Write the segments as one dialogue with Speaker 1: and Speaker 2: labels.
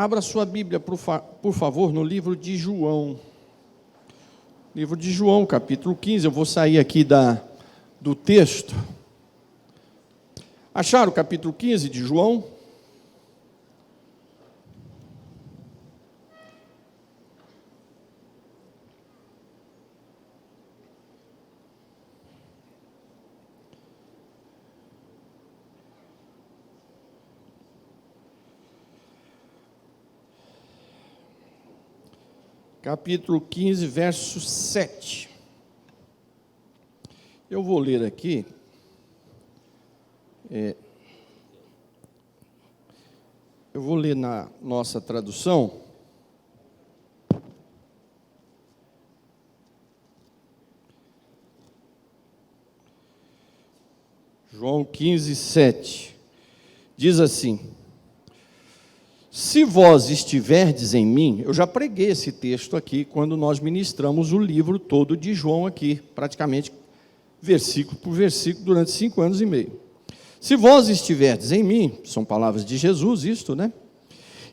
Speaker 1: Abra sua Bíblia, por favor, no livro de João. Livro de João, capítulo 15. Eu vou sair aqui do texto. Acharam o capítulo 15 de João? Capítulo 15, verso 7. Eu vou ler aqui. Eu vou ler na nossa tradução. João 15, 7. Diz assim: se vós estiverdes em mim, eu já preguei esse texto aqui, quando nós ministramos o livro todo de João aqui, praticamente versículo por versículo, durante 5 anos e meio. Se vós estiverdes em mim, são palavras de Jesus isto, né?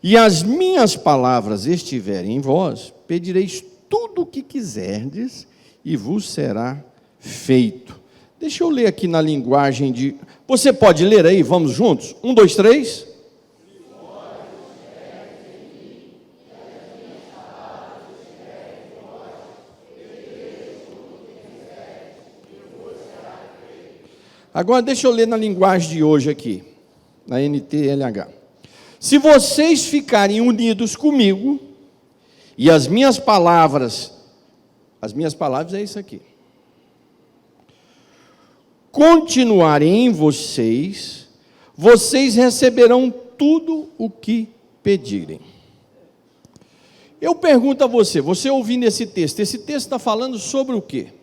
Speaker 1: E as minhas palavras estiverem em vós, pedireis tudo o que quiserdes e vos será feito. Deixa eu ler aqui na linguagem de... Você pode ler aí, vamos juntos? 1, 2, 3... Agora deixa eu ler na linguagem de hoje aqui, na NTLH. Se vocês ficarem unidos comigo, e as minhas palavras é isso aqui, continuarem em vocês, vocês receberão tudo o que pedirem. Eu pergunto a você ouvindo esse texto está falando sobre o quê?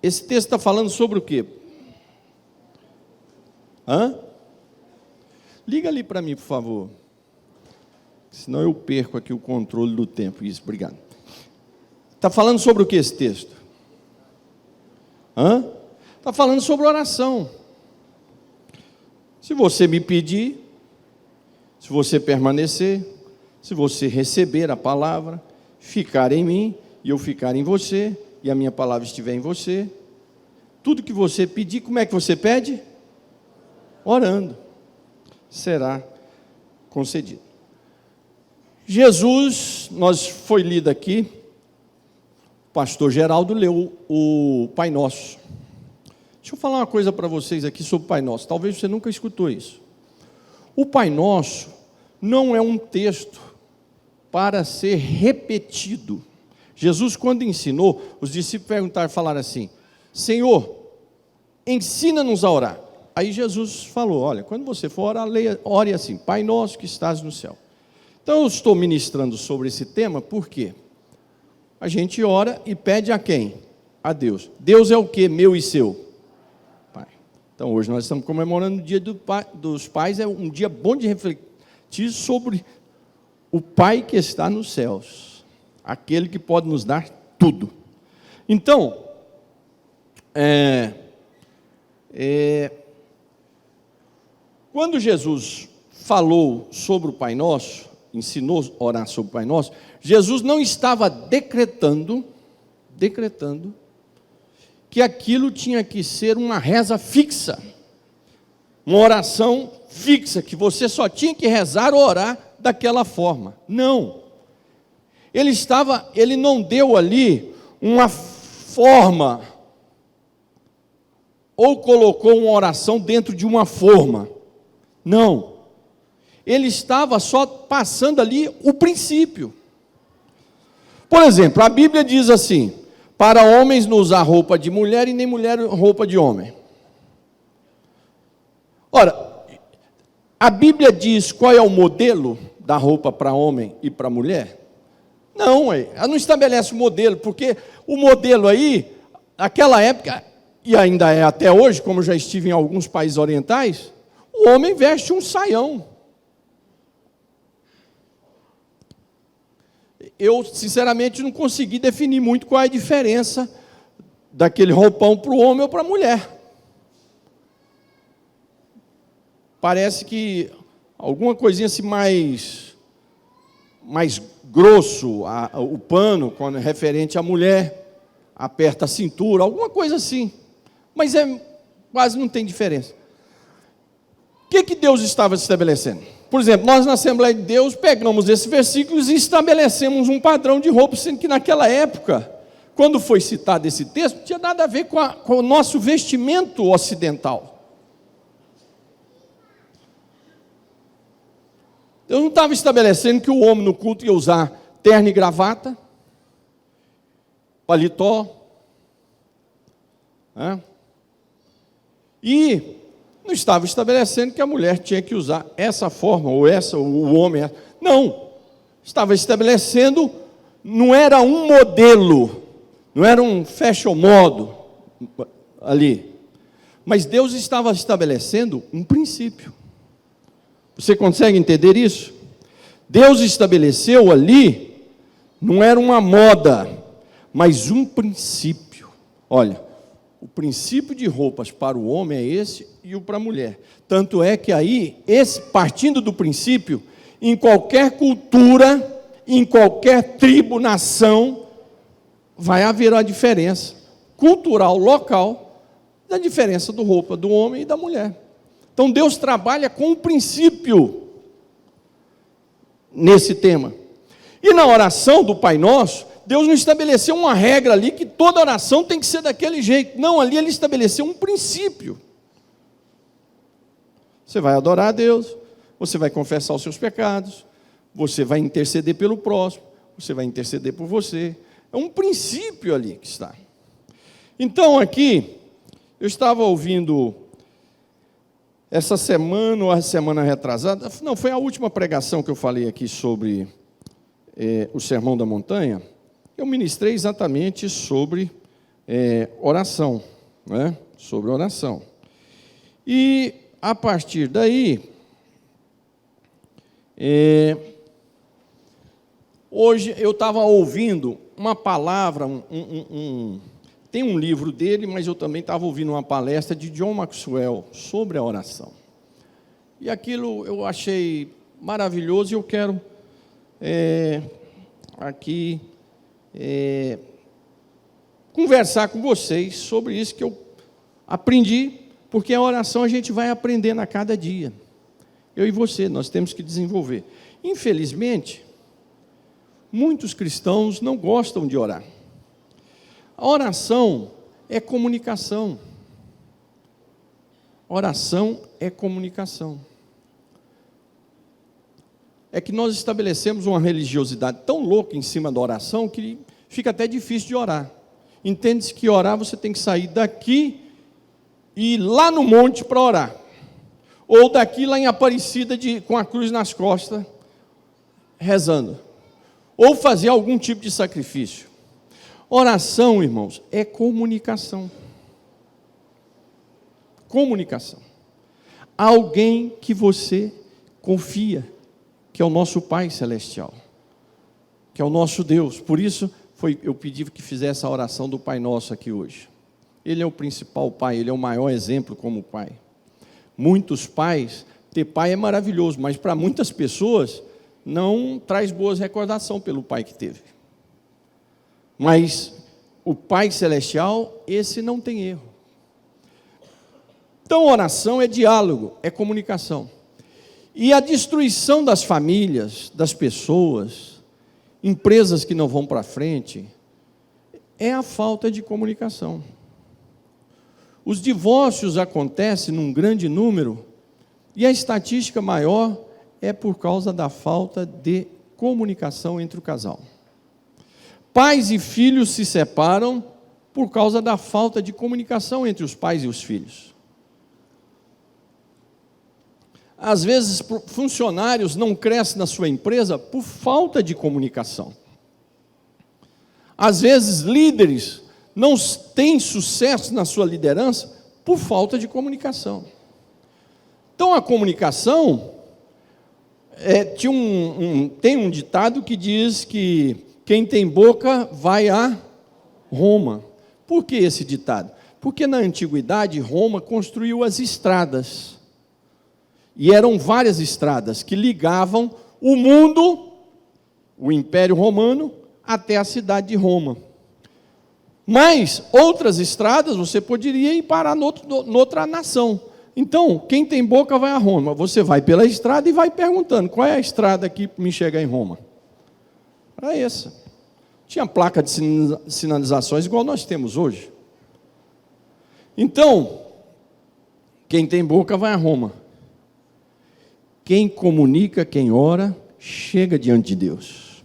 Speaker 1: Esse texto está falando sobre o quê? Liga ali para mim, por favor. Senão eu perco aqui o controle do tempo. Isso, obrigado. Está falando sobre o que esse texto? Está falando sobre oração. Se você me pedir, se você permanecer, se você receber a palavra, ficar em mim e eu ficar em você, e a minha palavra estiver em você, tudo que você pedir, como é que você pede? Orando, será concedido. Jesus, foi lido aqui, o pastor Geraldo leu o Pai Nosso. Deixa eu falar uma coisa para vocês aqui sobre o Pai Nosso, talvez você nunca escutou isso. O Pai Nosso não é um texto para ser repetido. Jesus, quando ensinou, os discípulos falaram assim: Senhor, ensina-nos a orar. Aí Jesus falou: olha, quando você for orar, ore assim: Pai nosso que estás no céu. Então eu estou ministrando sobre esse tema, porque a gente ora e pede a quem? A Deus. Deus é o que? Meu e seu? Pai. Então hoje nós estamos comemorando o dia dos pais, é um dia bom de refletir sobre o Pai que está nos céus. Aquele que pode nos dar tudo. Então, quando Jesus falou sobre o Pai Nosso, ensinou a orar sobre o Pai Nosso, Jesus não estava decretando que aquilo tinha que ser uma reza fixa, uma oração fixa, que você só tinha que rezar ou orar daquela forma. Não. Ele não deu ali uma forma, ou colocou uma oração dentro de uma forma. Não. Ele estava só passando ali o princípio. Por exemplo, a Bíblia diz assim: para homens não usar roupa de mulher e nem mulher roupa de homem. Ora, a Bíblia diz qual é o modelo da roupa para homem e para mulher? Não, ela não estabelece o modelo, porque o modelo aí, naquela época, e ainda é até hoje, como já estive em alguns países orientais, o homem veste um saião. Eu, sinceramente, não consegui definir muito qual é a diferença daquele roupão para o homem ou para a mulher. parece que alguma coisinha assim mais grosso, o pano, quando é referente à mulher, aperta a cintura, alguma coisa assim. Mas quase não tem diferença. O que Deus estava estabelecendo? Por exemplo, nós na Assembleia de Deus pegamos esses versículos e estabelecemos um padrão de roupa, sendo que naquela época, quando foi citado esse texto, não tinha nada a ver com o nosso vestimento ocidental. Deus não estava estabelecendo que o homem no culto ia usar terno e gravata, paletó, né? E não estava estabelecendo que a mulher tinha que usar essa forma, ou o homem. Não, estava estabelecendo, não era um modelo, não era um fashion modo ali, mas Deus estava estabelecendo um princípio. Você consegue entender isso? Deus estabeleceu ali, não era uma moda, mas um princípio. Olha, o princípio de roupas para o homem é esse e o para a mulher. Tanto é que aí, partindo do princípio, em qualquer cultura, em qualquer tribo, nação, vai haver uma diferença cultural, local, da diferença da roupa do homem e da mulher. Então Deus trabalha com um princípio nesse tema. E na oração do Pai Nosso, Deus não estabeleceu uma regra ali que toda oração tem que ser daquele jeito. Não, ali Ele estabeleceu um princípio. Você vai adorar a Deus, você vai confessar os seus pecados, você vai interceder pelo próximo, você vai interceder por você. É um princípio ali que está. Então aqui, eu estava ouvindo essa semana ou a semana retrasada, não, foi a última pregação que eu falei aqui sobre o Sermão da Montanha. Eu ministrei exatamente sobre oração, né? Sobre oração. E a partir daí, hoje eu estava ouvindo uma palavra, tem um livro dele, mas eu também estava ouvindo uma palestra de John Maxwell sobre a oração. E aquilo eu achei maravilhoso e eu quero aqui conversar com vocês sobre isso que eu aprendi, porque a oração a gente vai aprendendo a cada dia. Eu e você, nós temos que desenvolver. Infelizmente, muitos cristãos não gostam de orar. A oração é comunicação. Oração é comunicação. É que nós estabelecemos uma religiosidade tão louca em cima da oração que fica até difícil de orar. Entende-se que orar você tem que sair daqui e ir lá no monte para orar. Ou daqui lá em Aparecida com a cruz nas costas, rezando. Ou fazer algum tipo de sacrifício. Oração, irmãos, é comunicação. Comunicação. Alguém que você confia, que é o nosso Pai Celestial, que é o nosso Deus. Por isso, eu pedi que fizesse a oração do Pai Nosso aqui hoje. Ele é o principal pai, ele é o maior exemplo como pai. Muitos pais, ter pai é maravilhoso, mas para muitas pessoas não traz boas recordações pelo pai que teve. Mas o Pai Celestial, esse não tem erro. Então, oração é diálogo, é comunicação. E a destruição das famílias, das pessoas, empresas que não vão para frente, é a falta de comunicação. Os divórcios acontecem num grande número, e a estatística maior é por causa da falta de comunicação entre o casal. Pais e filhos se separam por causa da falta de comunicação entre os pais e os filhos. Às vezes, funcionários não crescem na sua empresa por falta de comunicação. Às vezes, líderes não têm sucesso na sua liderança por falta de comunicação. Então, a comunicação, tem um ditado que diz que quem tem boca vai a Roma. Por que esse ditado? Porque na antiguidade Roma construiu as estradas. E eram várias estradas que ligavam o mundo, o Império Romano, até a cidade de Roma. Mas outras estradas você poderia ir parar noutra nação. Então, quem tem boca vai a Roma. Você vai pela estrada e vai perguntando: qual é a estrada aqui para me chegar em Roma? Era essa. Tinha placa de sinalizações igual nós temos hoje. Então, quem tem boca vai a Roma. Quem comunica, quem ora, chega diante de Deus.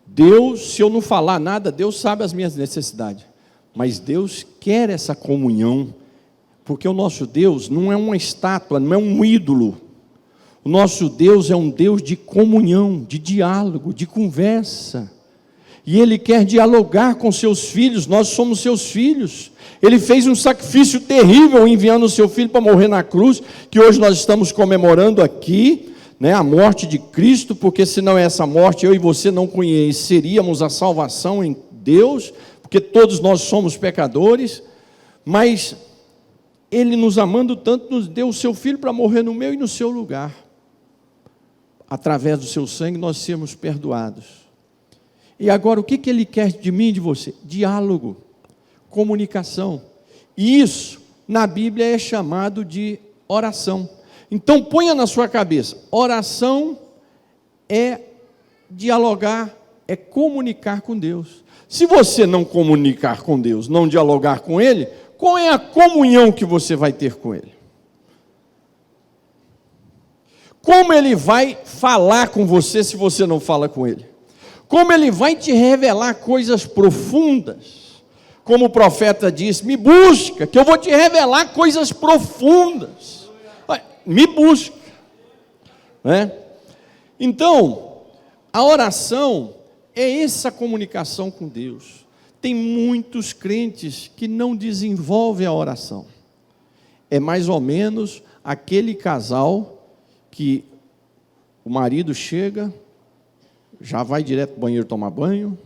Speaker 1: Deus, se eu não falar nada, Deus sabe as minhas necessidades. Mas Deus quer essa comunhão, porque o nosso Deus não é uma estátua, não é um ídolo. O nosso Deus é um Deus de comunhão, de diálogo, de conversa. E Ele quer dialogar com seus filhos, nós somos seus filhos. Ele fez um sacrifício terrível enviando o seu filho para morrer na cruz, que hoje nós estamos comemorando aqui, né, a morte de Cristo, porque se não é essa morte, eu e você não conheceríamos a salvação em Deus, porque todos nós somos pecadores, mas Ele nos amando tanto, nos deu o seu filho para morrer no meu e no seu lugar. Através do seu sangue nós sermos perdoados. E agora o que Ele quer de mim e de você? Diálogo, comunicação. E isso na Bíblia é chamado de oração. Então ponha na sua cabeça, oração é dialogar, é comunicar com Deus. Se você não comunicar com Deus, não dialogar com Ele, qual é a comunhão que você vai ter com Ele? Como Ele vai falar com você se você não fala com Ele? Como Ele vai te revelar coisas profundas? Como o profeta diz, me busca, que eu vou te revelar coisas profundas. Me busca, né? Então, a oração é essa comunicação com Deus. Tem muitos crentes que não desenvolvem a oração. É mais ou menos aquele casal que o marido chega, já vai direto para o banheiro tomar banho,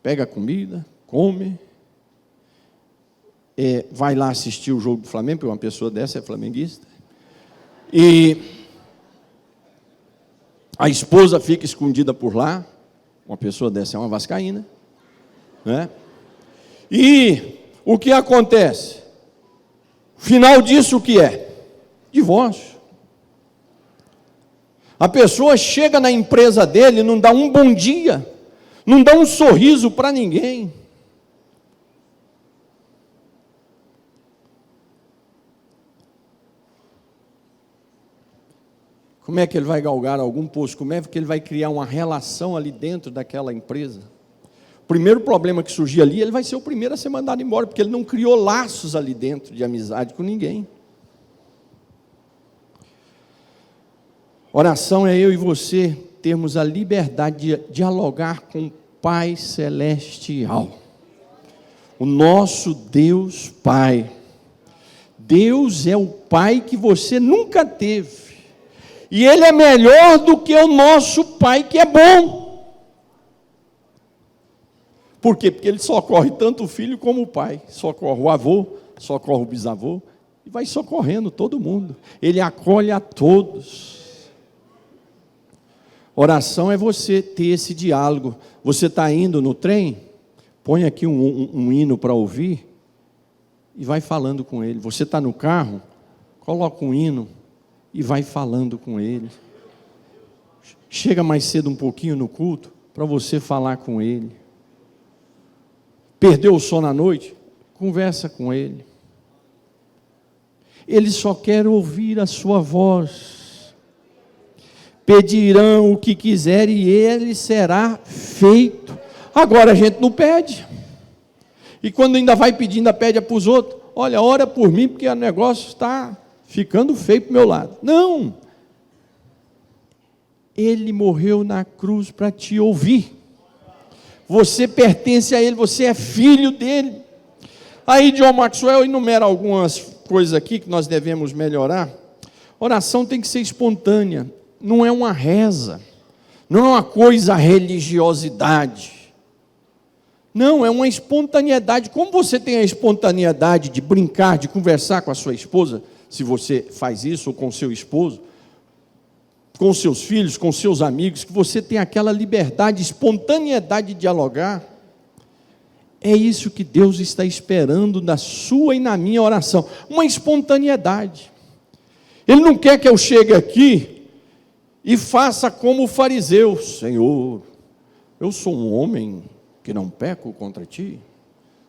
Speaker 1: pega a comida, come, vai lá assistir o jogo do Flamengo, porque uma pessoa dessa é flamenguista. E a esposa fica escondida por lá, uma pessoa dessa é uma vascaína, né? E o que acontece? Final disso o que é? Divórcio. A pessoa chega na empresa dele, não dá um bom dia, não dá um sorriso para ninguém. Como é que ele vai galgar algum posto? Como é que ele vai criar uma relação ali dentro daquela empresa? O primeiro problema que surgir ali, ele vai ser o primeiro a ser mandado embora, porque ele não criou laços ali dentro de amizade com ninguém. Oração é eu e você termos a liberdade de dialogar com o Pai Celestial. O nosso Deus Pai. Deus é o Pai que você nunca teve. E Ele é melhor do que o nosso Pai, que é bom. Por quê? Porque Ele socorre tanto o filho como o pai. Socorre o avô, socorre o bisavô, e vai socorrendo todo mundo. Ele acolhe a todos. Oração é você ter esse diálogo. Você está indo no trem? Põe aqui um hino para ouvir e vai falando com ele. Você está no carro? Coloca um hino e vai falando com ele. Chega mais cedo um pouquinho no culto para você falar com ele. Perdeu o sono à noite? Conversa com ele. Ele só quer ouvir a sua voz. Pedirão o que quiser e ele será feito. Agora a gente não pede. E quando ainda vai pedir, ainda pede para os outros. Olha, ora por mim porque o negócio está ficando feio para o meu lado. Não. Ele morreu na cruz para te ouvir. Você pertence a Ele, você é filho dele. Aí John Maxwell enumera algumas coisas aqui que nós devemos melhorar. Oração tem que ser espontânea, não é uma reza, não é uma coisa religiosidade. Não, é uma espontaneidade. Como você tem a espontaneidade de brincar, de conversar com a sua esposa, se você faz isso, ou com seu esposo, com seus filhos, com seus amigos, que você tem aquela liberdade, espontaneidade de dialogar. É isso que Deus está esperando na sua e na minha oração, uma espontaneidade. Ele não quer que eu chegue aqui e faça como o fariseu: Senhor, eu sou um homem que não peco contra ti,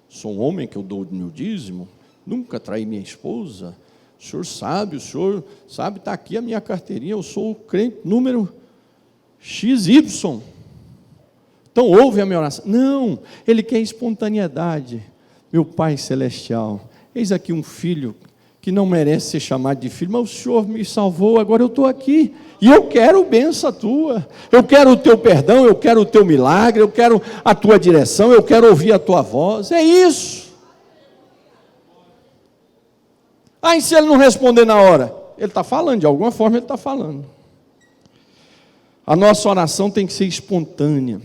Speaker 1: sou um homem que eu dou o meu dízimo, nunca traí minha esposa, o senhor sabe, está aqui a minha carteirinha, eu sou o crente número XY. Então ouve a minha oração. Não, ele quer espontaneidade. Meu Pai Celestial, eis aqui um filho que não merece ser chamado de filho, mas o Senhor me salvou, agora eu estou aqui, e eu quero bênção tua, eu quero o teu perdão, eu quero o teu milagre, eu quero a tua direção, eu quero ouvir a tua voz, é isso. E se ele não responder na hora? Ele está falando, de alguma forma ele está falando. A nossa oração tem que ser espontânea.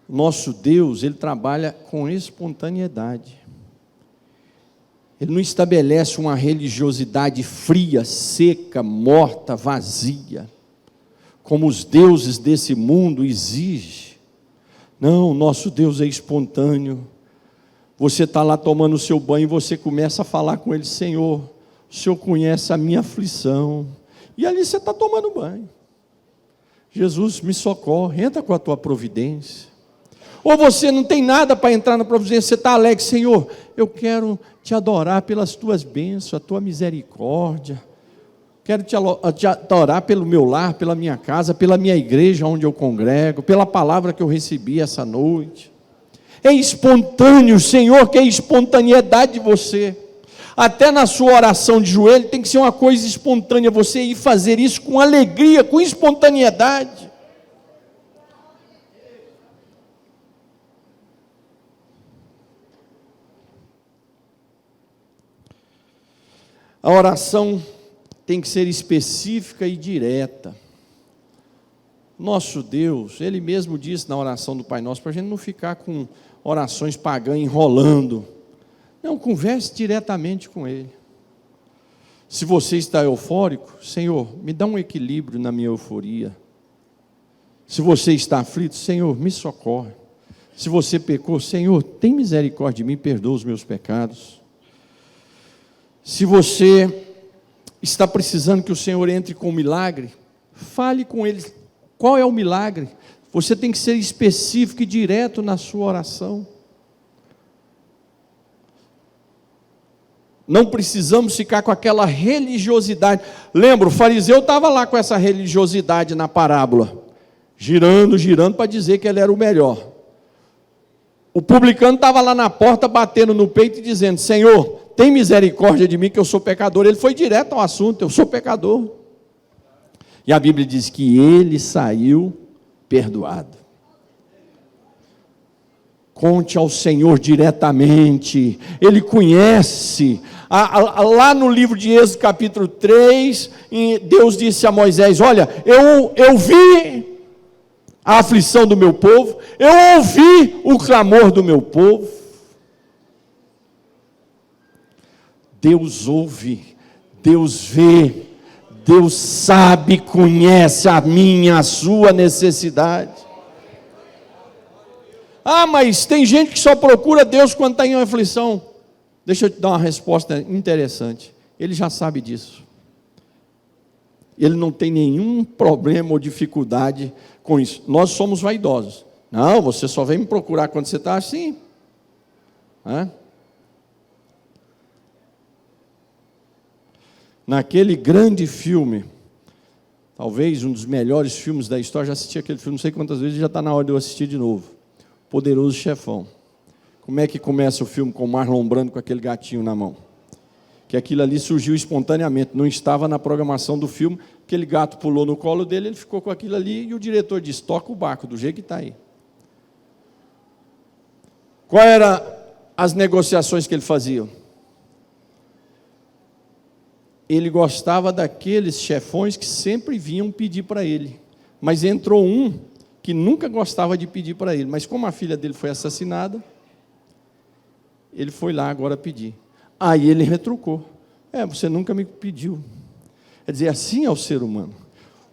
Speaker 1: Nosso Deus, Ele trabalha com espontaneidade. Ele não estabelece uma religiosidade fria, seca, morta, vazia, como os deuses desse mundo exigem. Não, nosso Deus é espontâneo. Você está lá tomando o seu banho e você começa a falar com Ele: Senhor, o Senhor conhece a minha aflição. E ali você está tomando banho. Jesus, me socorre, entra com a tua providência. Ou você não tem nada para entrar na providência, você está alegre: Senhor, eu quero te adorar pelas tuas bênçãos, a tua misericórdia, quero te adorar pelo meu lar, pela minha casa, pela minha igreja onde eu congrego, pela palavra que eu recebi essa noite. É espontâneo, o Senhor quer espontaneidade de você. Até na sua oração de joelho tem que ser uma coisa espontânea, você ir fazer isso com alegria, com espontaneidade. A oração tem que ser específica e direta. Nosso Deus, Ele mesmo disse na oração do Pai Nosso, para a gente não ficar com orações pagãs enrolando. Não, converse diretamente com Ele. Se você está eufórico, Senhor, me dá um equilíbrio na minha euforia. Se você está aflito, Senhor, me socorre. Se você pecou, Senhor, tem misericórdia de mim, perdoa os meus pecados. Se você está precisando que o Senhor entre com um milagre, fale com Ele. Qual é o milagre? Você tem que ser específico e direto na sua oração. Não precisamos ficar com aquela religiosidade. Lembra, o fariseu estava lá com essa religiosidade na parábola, girando para dizer que ele era o melhor. O publicano estava lá na porta, batendo no peito e dizendo: Senhor, tem misericórdia de mim que eu sou pecador. Ele foi direto ao assunto: eu sou pecador. E a Bíblia diz que ele saiu perdoado. Conte ao Senhor diretamente, Ele conhece. Lá no livro de Êxodo capítulo 3, Deus disse a Moisés: olha, eu vi a aflição do meu povo, eu ouvi o clamor do meu povo. Deus ouve, Deus vê, Deus sabe, conhece a minha, a sua necessidade. Mas tem gente que só procura Deus quando está em uma aflição. Deixa eu te dar uma resposta interessante. Ele já sabe disso. Ele não tem nenhum problema ou dificuldade com isso. Nós somos vaidosos. Não, você só vem me procurar quando você está assim. Naquele grande filme, talvez um dos melhores filmes da história, já assisti aquele filme não sei quantas vezes, já está na hora de eu assistir de novo. Poderoso Chefão. Como é que começa o filme com o Marlon Brando com aquele gatinho na mão? Que aquilo ali surgiu espontaneamente, não estava na programação do filme, aquele gato pulou no colo dele, ele ficou com aquilo ali e o diretor disse: toca o barco, do jeito que está aí. Qual eram as negociações que ele fazia? Ele gostava daqueles chefões que sempre vinham pedir para ele, mas entrou um que nunca gostava de pedir para ele, mas como a filha dele foi assassinada, ele foi lá agora pedir. Aí ele retrucou: Você nunca me pediu. Quer dizer, assim é o ser humano.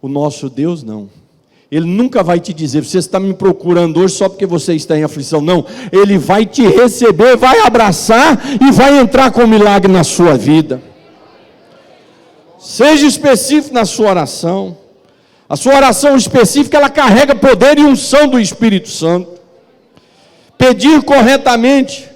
Speaker 1: O nosso Deus não. Ele nunca vai te dizer, você está me procurando hoje só porque você está em aflição. Não, Ele vai te receber, vai abraçar e vai entrar com milagre na sua vida. Seja específico na sua oração. A sua oração específica, ela carrega poder e unção do Espírito Santo. Pedir corretamente,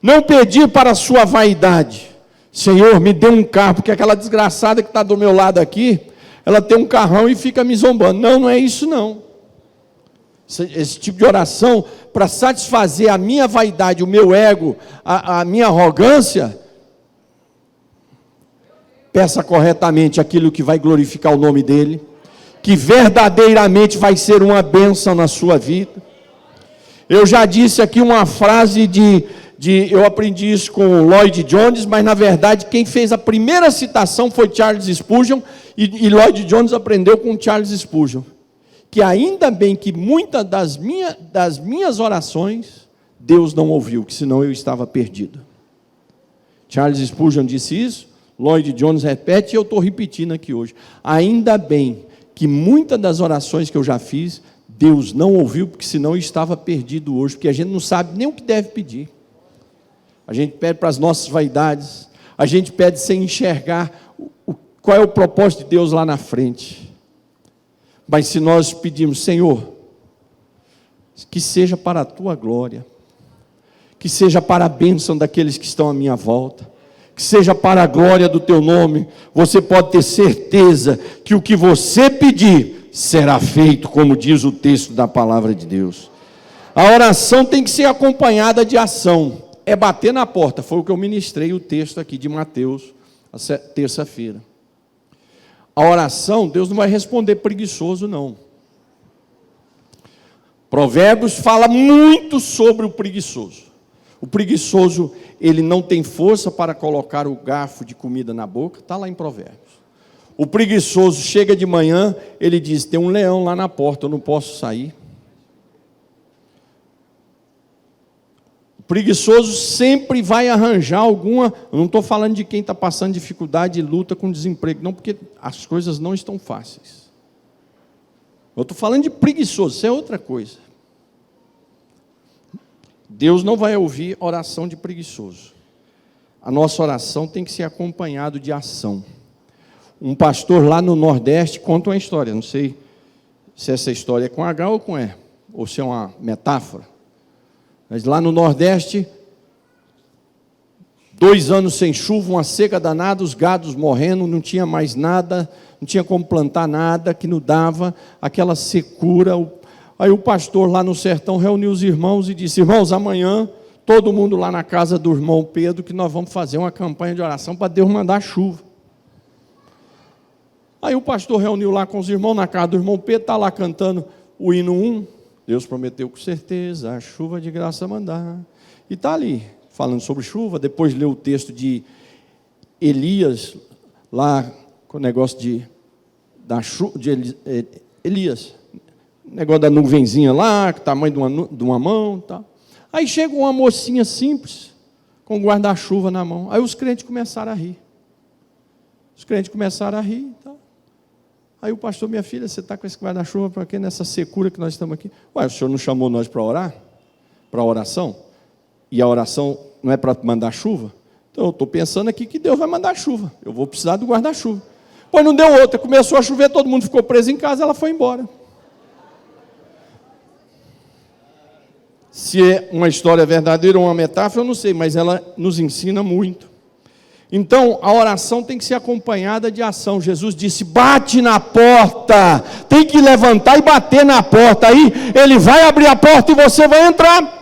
Speaker 1: não pedir para a sua vaidade. Senhor, me dê um carro, porque aquela desgraçada que está do meu lado aqui, ela tem um carrão e fica me zombando. Não é isso não. Esse tipo de oração, para satisfazer a minha vaidade, o meu ego, a minha arrogância, peça corretamente aquilo que vai glorificar o nome dEle, que verdadeiramente vai ser uma bênção na sua vida. Eu já disse aqui uma frase eu aprendi isso com o Lloyd Jones, mas na verdade quem fez a primeira citação foi Charles Spurgeon, e Lloyd Jones aprendeu com Charles Spurgeon, que ainda bem que muitas das minhas orações, Deus não ouviu, que senão eu estava perdido. Charles Spurgeon disse isso, Lloyd Jones repete, e eu estou repetindo aqui hoje. Ainda bem que muitas das orações que eu já fiz, Deus não ouviu, porque senão eu estava perdido hoje, porque a gente não sabe nem o que deve pedir. A gente pede para as nossas vaidades, a gente pede sem enxergar qual é o propósito de Deus lá na frente. Mas se nós pedirmos, Senhor, que seja para a Tua glória, que seja para a bênção daqueles que estão à minha volta, que seja para a glória do Teu nome, você pode ter certeza que o que você pedir será feito, como diz o texto da palavra de Deus. A oração tem que ser acompanhada de ação. É bater na porta, foi o que eu ministrei o texto aqui de Mateus, terça-feira. A oração, Deus não vai responder preguiçoso, não. Provérbios fala muito sobre o preguiçoso. O preguiçoso, ele não tem força para colocar o garfo de comida na boca, está lá em Provérbios. O preguiçoso chega de manhã, ele diz, tem um leão lá na porta, eu não posso sair. Preguiçoso sempre vai arranjar alguma, eu não estou falando de quem está passando dificuldade e luta com desemprego, não, porque as coisas não estão fáceis. Eu estou falando de preguiçoso, isso é outra coisa. Deus não vai ouvir oração de preguiçoso. A nossa oração tem que ser acompanhada de ação. Um pastor lá no Nordeste conta uma história, não sei se essa história é com H ou com E, ou se é uma metáfora. Mas lá no Nordeste, 2 anos sem chuva, uma seca danada, os gados morrendo, não tinha mais nada, não tinha como plantar nada, que não dava, aquela secura. Aí o pastor lá no sertão reuniu os irmãos e disse, irmãos, amanhã, todo mundo lá na casa do irmão Pedro, que nós vamos fazer uma campanha de oração para Deus mandar chuva. Aí o pastor reuniu lá com os irmãos na casa do irmão Pedro, está lá cantando o hino 1, Deus prometeu com certeza a chuva de graça mandar. E está ali, falando sobre chuva. Depois leu o texto de Elias, lá com o negócio de Elias. Negócio da nuvenzinha lá, que tamanho de uma mão. Tá. Aí chega uma mocinha simples, com um guarda-chuva na mão. Aí os crentes começaram a rir. Tá. Aí o pastor, minha filha, você está com esse guarda-chuva para quê? Nessa secura que nós estamos aqui. Ué, o senhor não chamou nós para orar? Para oração? E a oração não é para mandar chuva? Então eu estou pensando aqui que Deus vai mandar chuva. Eu vou precisar do guarda-chuva. Pois não deu outra, começou a chover, todo mundo ficou preso em casa, ela foi embora. Se é uma história verdadeira ou uma metáfora, eu não sei, mas ela nos ensina muito. Então, a oração tem que ser acompanhada de ação. Jesus disse, bate na porta, tem que levantar e bater na porta, aí ele vai abrir a porta e você vai entrar.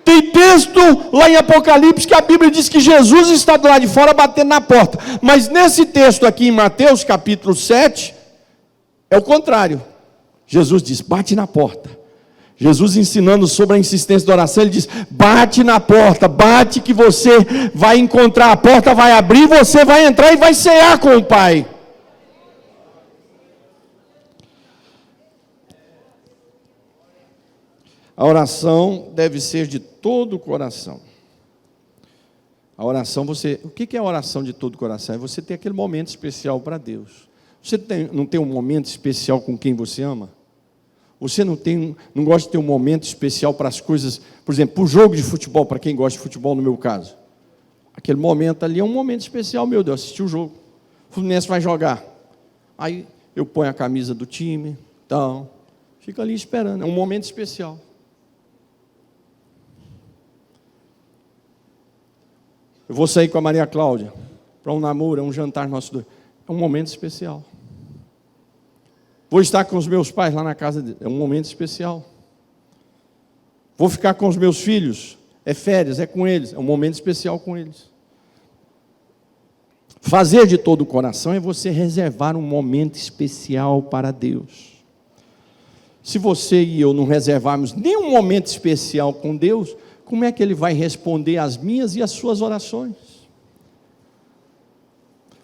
Speaker 1: Tem texto lá em Apocalipse que a Bíblia diz que Jesus está do lado de fora batendo na porta, mas nesse texto aqui em Mateus capítulo 7, é o contrário. Jesus diz, bate na porta. Jesus ensinando sobre a insistência da oração, ele diz, bate na porta, bate que você vai encontrar, a porta vai abrir, você vai entrar e vai cear com o Pai. A oração deve ser de todo o coração. A oração, o que é a oração de todo o coração? É você ter aquele momento especial para Deus. Você não tem um momento especial com quem você ama? Você não gosta de ter um momento especial para as coisas, por exemplo, para o jogo de futebol, para quem gosta de futebol, no meu caso. Aquele momento ali é um momento especial, meu Deus, assistir o jogo. O Fluminense vai jogar. Aí eu ponho a camisa do time, então, fico ali esperando, é um momento especial. Eu vou sair com a Maria Cláudia para um namoro, um jantar nosso dois. É um momento especial. Vou estar com os meus pais lá na casa deles. É um momento especial. Vou ficar com os meus filhos. É férias, é com eles. É um momento especial com eles. Fazer de todo o coração é você reservar um momento especial para Deus. Se você e eu não reservarmos nenhum momento especial com Deus, como é que Ele vai responder às minhas e às suas orações?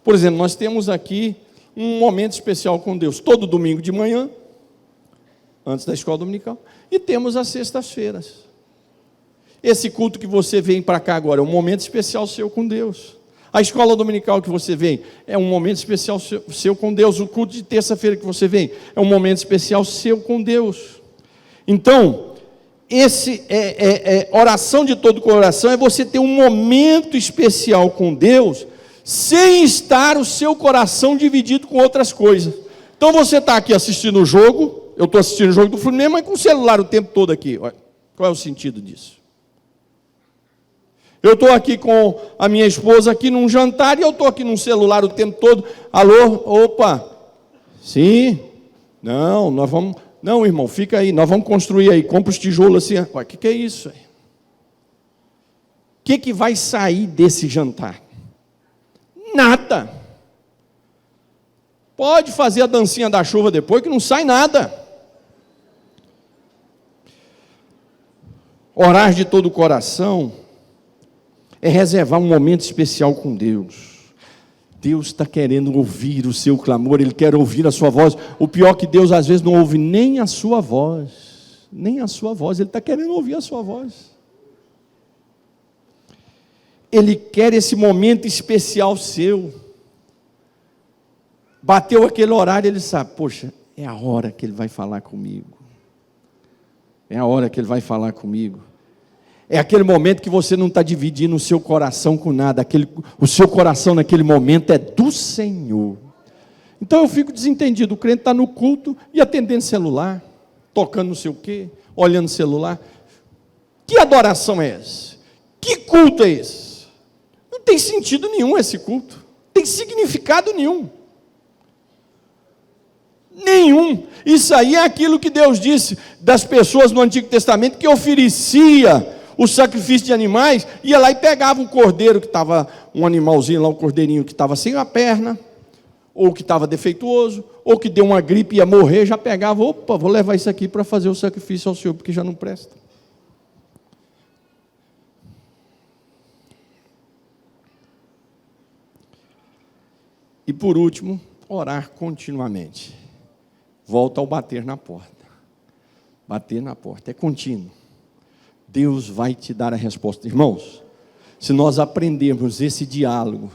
Speaker 1: Por exemplo, nós temos aqui um momento especial com Deus, todo domingo de manhã, antes da escola dominical, e temos as sextas-feiras. Esse culto que você vem para cá agora é um momento especial seu com Deus. A escola dominical que você vem é um momento especial seu com Deus. O culto de terça-feira que você vem é um momento especial seu com Deus. Então, oração de todo o coração é você ter um momento especial com Deus, sem estar o seu coração dividido com outras coisas. Então você está aqui assistindo o jogo, eu estou assistindo o jogo do Fluminense, mas com o celular o tempo todo aqui. Qual é o sentido disso? Eu estou aqui com a minha esposa aqui num jantar e eu estou aqui num celular o tempo todo. Alô, opa, sim, não, nós vamos, não irmão, fica aí, nós vamos construir aí, compra os tijolos assim. O que é isso? O que vai sair desse jantar? Nada. Pode fazer a dancinha da chuva depois que não sai nada. Orar de todo o coração é reservar um momento especial com Deus. Deus está querendo ouvir o seu clamor, Ele quer ouvir a sua voz. O pior é que Deus às vezes não ouve nem a sua voz, nem a sua voz, Ele está querendo ouvir a sua voz. Ele quer esse momento especial seu. Bateu aquele horário, ele sabe, poxa, é a hora que Ele vai falar comigo. É a hora que Ele vai falar comigo. É aquele momento que você não está dividindo o seu coração com nada. O seu coração naquele momento é do Senhor. Então eu fico desentendido. O crente está no culto e atendendo celular, tocando não sei o quê, olhando celular. Que adoração é essa? Que culto é esse? Não tem sentido nenhum esse culto. Não tem significado nenhum. Nenhum. Isso aí é aquilo que Deus disse das pessoas no Antigo Testamento que oferecia o sacrifício de animais, ia lá e pegava um cordeiro que estava, um animalzinho lá, um cordeirinho que estava sem a perna, ou que estava defeituoso, ou que deu uma gripe e ia morrer, já pegava, opa, vou levar isso aqui para fazer o sacrifício ao Senhor, porque já não presta. E por último, orar continuamente. Volta ao bater na porta. Bater na porta, é contínuo. Deus vai te dar a resposta. Irmãos, se nós aprendermos esse diálogo,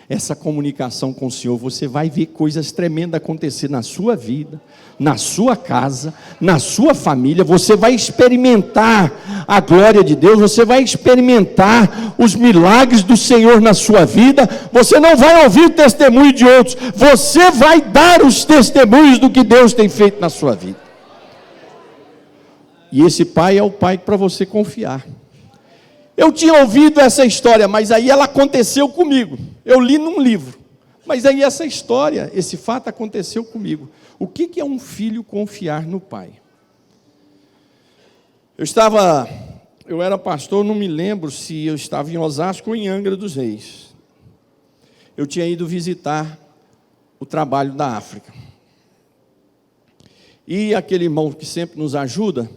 Speaker 1: essa comunicação com o Senhor, você vai ver coisas tremendas acontecer na sua vida, na sua casa, na sua família. Você vai experimentar a glória de Deus, você vai experimentar os milagres do Senhor na sua vida. Você não vai ouvir testemunho de outros, você vai dar os testemunhos do que Deus tem feito na sua vida. E esse pai é o pai para você confiar. Eu tinha ouvido essa história, mas aí ela aconteceu comigo. Eu li num livro. Mas aí essa história, esse fato aconteceu comigo. O que é um filho confiar no pai? Eu era pastor, não me lembro se eu estava em Osasco ou em Angra dos Reis. Eu tinha ido visitar o trabalho da África. E aquele irmão que sempre nos ajuda,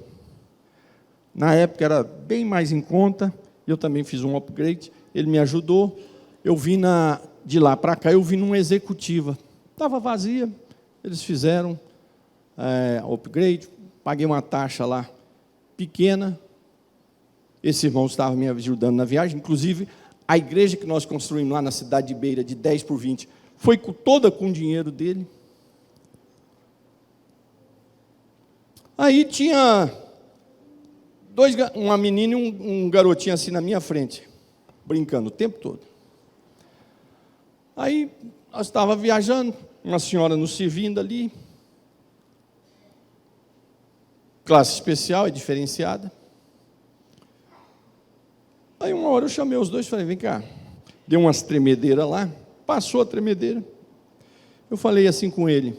Speaker 1: na época era bem mais em conta, eu também fiz um upgrade, ele me ajudou, eu vim de lá para cá, eu vim numa executiva, estava vazia, eles fizeram upgrade, paguei uma taxa lá pequena, esse irmão estava me ajudando na viagem, inclusive A igreja que nós construímos lá na cidade de Beira, de 10 por 20, foi toda com o dinheiro dele. Aí tinha uma menina e um garotinho assim na minha frente, brincando o tempo todo. Aí nós estávamos viajando, uma senhora nos servindo ali, classe especial, é diferenciada. Aí uma hora eu chamei os dois e falei, vem cá, deu umas tremedeiras lá, passou a tremedeira. Eu falei assim com ele,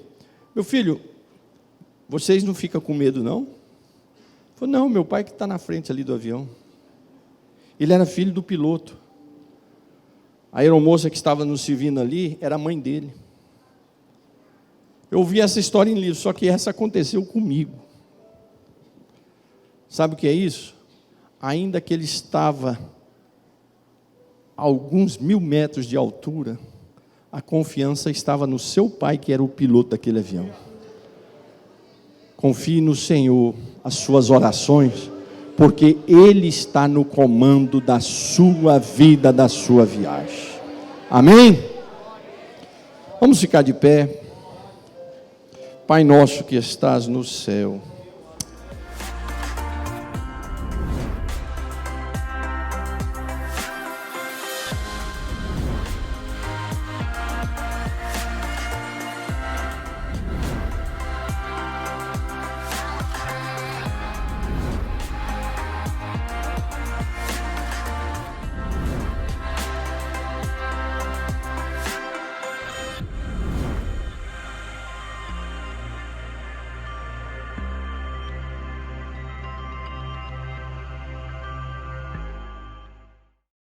Speaker 1: meu filho, vocês não ficam com medo não? Ele falou, não, meu pai que está na frente ali do avião. Ele era filho do piloto. A aeromoça que estava nos servindo ali era a mãe dele. Eu ouvi essa história em livro, só que essa aconteceu comigo. Sabe o que é isso? Ainda que ele estava a alguns 1000 metros de altura, a confiança estava no seu pai, que era o piloto daquele avião. Confie no Senhor, as suas orações, porque Ele está no comando da sua vida, da sua viagem. Amém? Vamos ficar de pé. Pai nosso que estás no céu,